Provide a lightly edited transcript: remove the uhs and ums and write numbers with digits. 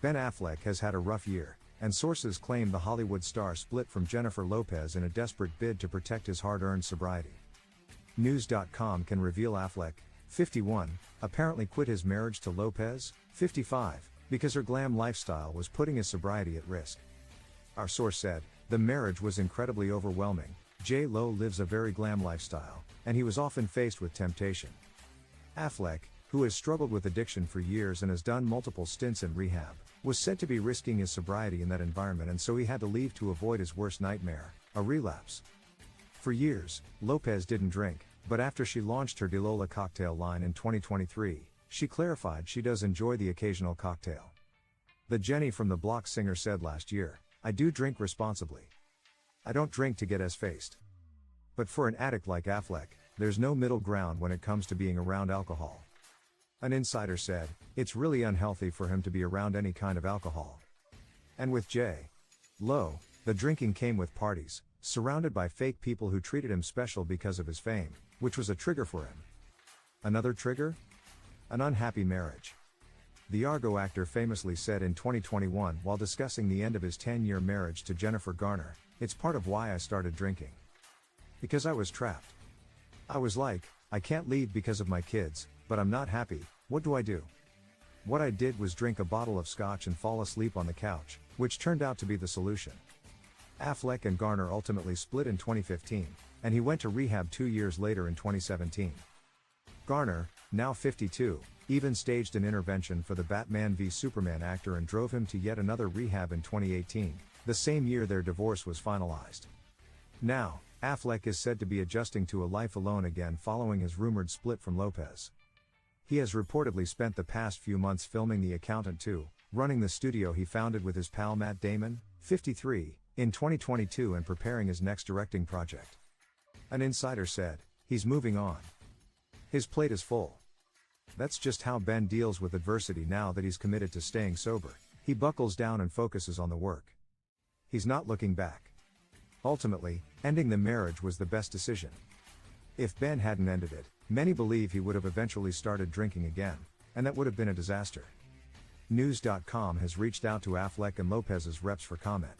Ben Affleck has had a rough year, and sources claim the Hollywood star split from Jennifer Lopez in a desperate bid to protect his hard-earned sobriety. News.com can reveal Affleck, 51, apparently quit his marriage to Lopez, 55, because her glam lifestyle was putting his sobriety at risk. Our source said, the marriage was incredibly overwhelming. J-Lo lives a very glam lifestyle, and he was often faced with temptation. Affleck, who has struggled with addiction for years and has done multiple stints in rehab, was said to be risking his sobriety in that environment, and so he had to leave to avoid his worst nightmare, a relapse. For years, Lopez didn't drink, but after she launched her Dilola cocktail line in 2023, she clarified she does enjoy the occasional cocktail. The Jenny from the Block singer said last year, "I do drink responsibly. I don't drink to get as-faced." But for an addict like Affleck, there's no middle ground when it comes to being around alcohol. An insider said, it's really unhealthy for him to be around any kind of alcohol. And with J-Lo, the drinking came with parties, surrounded by fake people who treated him special because of his fame, which was a trigger for him. Another trigger? An unhappy marriage. The Argo actor famously said in 2021 while discussing the end of his 10-year marriage to Jennifer Garner, "It's part of why I started drinking. Because I was trapped. I was like, I can't leave because of my kids, but I'm not happy, what do I do? What I did was drink a bottle of scotch and fall asleep on the couch, which turned out to be the solution." Affleck and Garner ultimately split in 2015, and he went to rehab 2 years later in 2017. Garner, now 52, even staged an intervention for the Batman v Superman actor and drove him to yet another rehab in 2018, the same year their divorce was finalized. Now, Affleck is said to be adjusting to a life alone again following his rumored split from Lopez. He has reportedly spent the past few months filming The Accountant 2, running the studio he founded with his pal Matt Damon, 53, in 2022 and preparing his next directing project. An insider said, he's moving on. His plate is full. That's just how Ben deals with adversity now that he's committed to staying sober. He buckles down and focuses on the work. He's not looking back. Ultimately, ending the marriage was the best decision. If Ben hadn't ended it, many believe he would have eventually started drinking again, and that would have been a disaster. News.com has reached out to Affleck and Lopez's reps for comment.